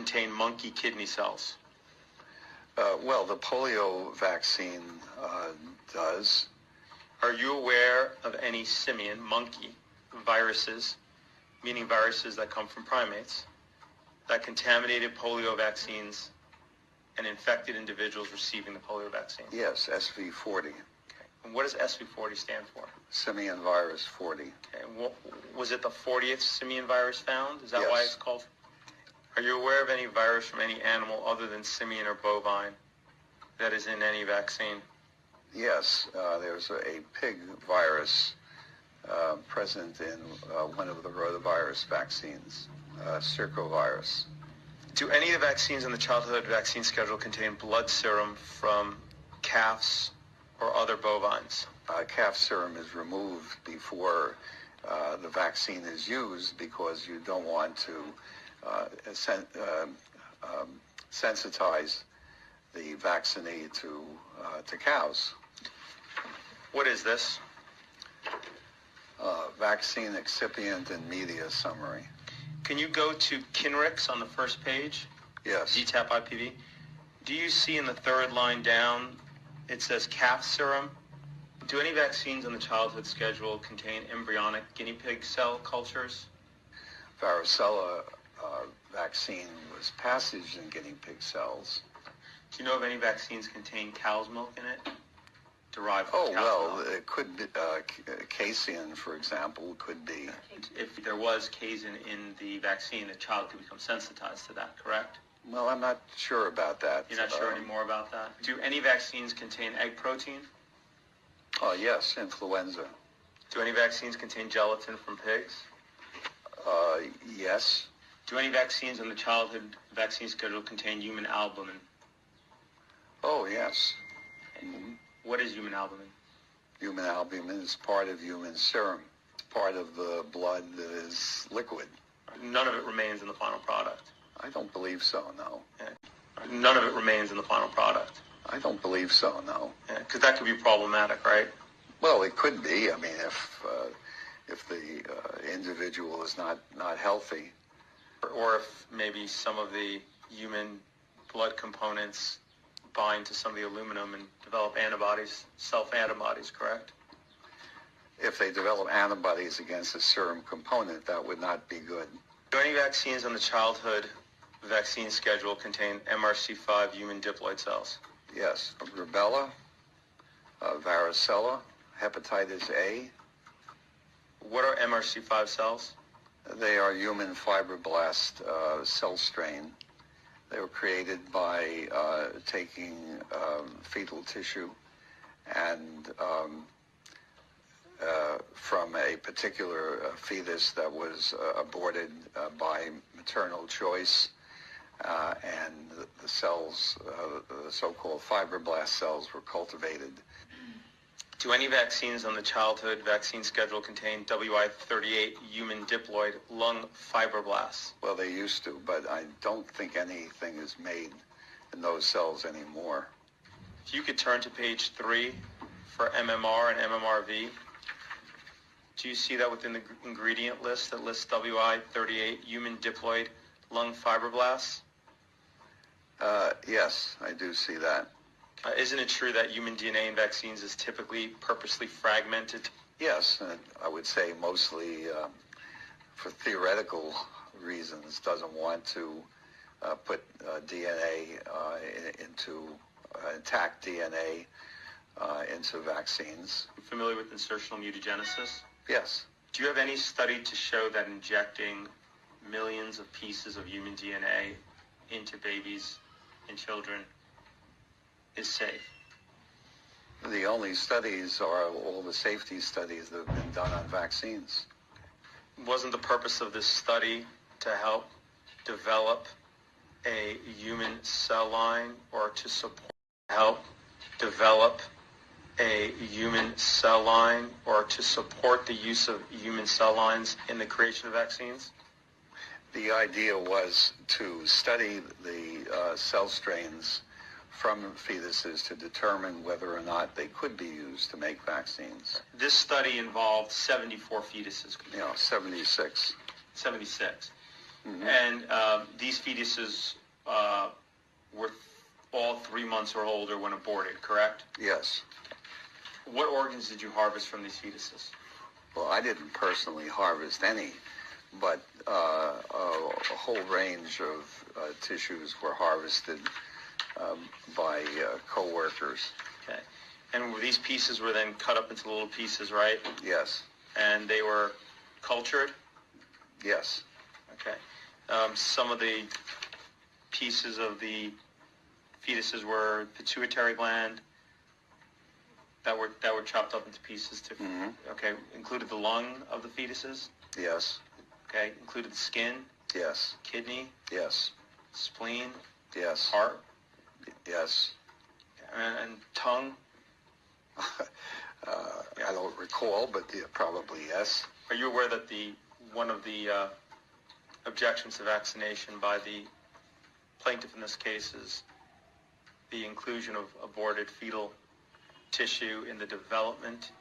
contain monkey kidney cells? Well, the polio vaccine does. Are you aware of any simian, monkey, viruses, meaning viruses that come from primates, that contaminated polio vaccines and infected individuals receiving the polio vaccine? Yes, SV40. Okay. And what does SV40 stand for? Simian virus 40. Okay. And was it the 40th simian virus found? Is that Yes. why it's called? Are you aware of any virus from any animal other than simian or bovine that is in any vaccine? Yes, there's a pig virus present in one of the rotavirus vaccines, circovirus. Do any of the vaccines in the childhood vaccine schedule contain blood serum from calves or other bovines? Calf serum is removed before the vaccine is used because you don't want to sensitize the vaccinee to cows. What is this? Vaccine excipient and media summary. Can you go to Kinrix on the first page? Yes. ZTAP IPV. Do you see in the third line down, it says calf serum? Do any vaccines on the childhood schedule contain embryonic guinea pig cell cultures? Varicella vaccine was passaged in guinea pig cells. Do you know if any vaccines contain cow's milk in it? Derived from Oh, cow's well, milk? it could be, casein, for example, could be. If there was casein in the vaccine, the child could become sensitized to that, correct? Well, I'm not sure about that. You're not sure any more about that? Do any vaccines contain egg protein? Yes, influenza. Do any vaccines contain gelatin from pigs? Yes. Do any vaccines in the childhood vaccine schedule contain human albumin? Oh, yes. What is human albumin? Human albumin is part of human serum. It's part of the blood that is liquid. None of it remains in the final product. I don't believe so, no. Yeah. None of it remains in the final product. I don't believe so, no. Because that could be problematic, right? Well, it could be. I mean, if the individual is not healthy. Or if maybe some of the human blood components bind to some of the aluminum and develop antibodies, self-antibodies, correct? If they develop antibodies against a serum component, that would not be good. Do any vaccines on the childhood vaccine schedule contain MRC5 human diploid cells? Yes. Rubella, varicella, hepatitis A. What are MRC5 cells? They are human fibroblast cell strain. They were created by taking fetal tissue and from a particular fetus that was aborted by maternal choice, and the cells, the so-called fibroblast cells, were cultivated. Do any vaccines on the childhood vaccine schedule contain WI38 human diploid lung fibroblasts? Well, they used to, but I don't think anything is made in those cells anymore. If you could turn to page 3 for MMR and MMRV, do you see that within the ingredient list that lists WI38 human diploid lung fibroblasts? Yes, I do see that. Isn't it true that human DNA in vaccines is typically purposely fragmented? Yes, and I would say mostly for theoretical reasons, doesn't want to put DNA into intact DNA into vaccines. Are you familiar with insertional mutagenesis? Yes. Do you have any study to show that injecting millions of pieces of human DNA into babies and children is safe? The only studies are all the safety studies that have been done on vaccines. Wasn't the purpose of this study to help develop a human cell line or to support the use of human cell lines in the creation of vaccines? The idea was to study the cell strains from fetuses to determine whether or not they could be used to make vaccines. This study involved 74 fetuses. 76. 76. And these fetuses were all 3 months or older when aborted, correct? Yes. What organs did you harvest from these fetuses? Well, I didn't personally harvest any, but a whole range of tissues were harvested by co-workers. Okay. And these pieces were then cut up into little pieces, right? Yes. And they were cultured? Yes. Okay. Some of the pieces of the fetuses were pituitary gland that were chopped up into pieces to. Okay. Included the lung of the fetuses. Yes. Okay. Included the skin. Yes. Kidney. Yes. Spleen. Yes. Heart. Yes. And tongue. I don't recall, but probably yes. Are you aware that one of the objections to vaccination by the plaintiff in this case is the inclusion of aborted fetal tissue in the development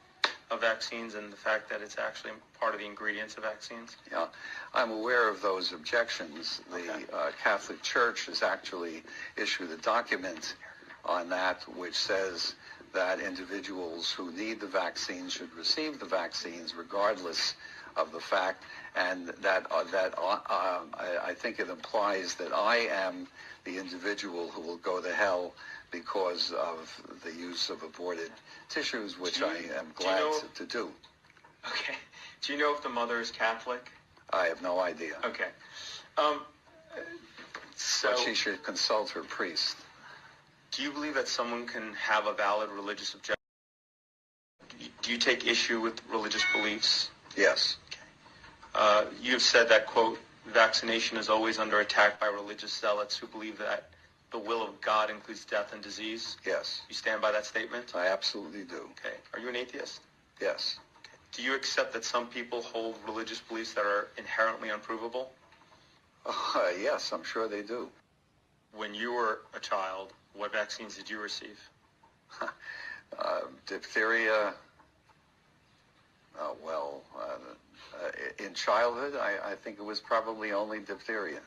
of vaccines and the fact that it's actually part of the ingredients of vaccines? Yeah, I'm aware of those objections. The Catholic Church has actually issued a document on that which says that individuals who need the vaccine should receive the vaccines regardless of the fact, and that I think it implies that I am the individual who will go to hell because of the use of aborted tissues, which I am glad to do. Okay. Do you know if the mother is Catholic? I have no idea. Okay. So, but she should consult her priest. Do you believe that someone can have a valid religious objection? Do you take issue with religious beliefs? Yes. Okay. You have said that, quote, vaccination is always under attack by religious zealots who believe that the will of God includes death and disease. Yes. You stand by that statement? I absolutely do. Okay. Are you an atheist? Yes. Okay. Do you accept that some people hold religious beliefs that are inherently unprovable? Yes, I'm sure they do. When you were a child, what vaccines did you receive? Diphtheria. In childhood, I think it was probably only diphtheria.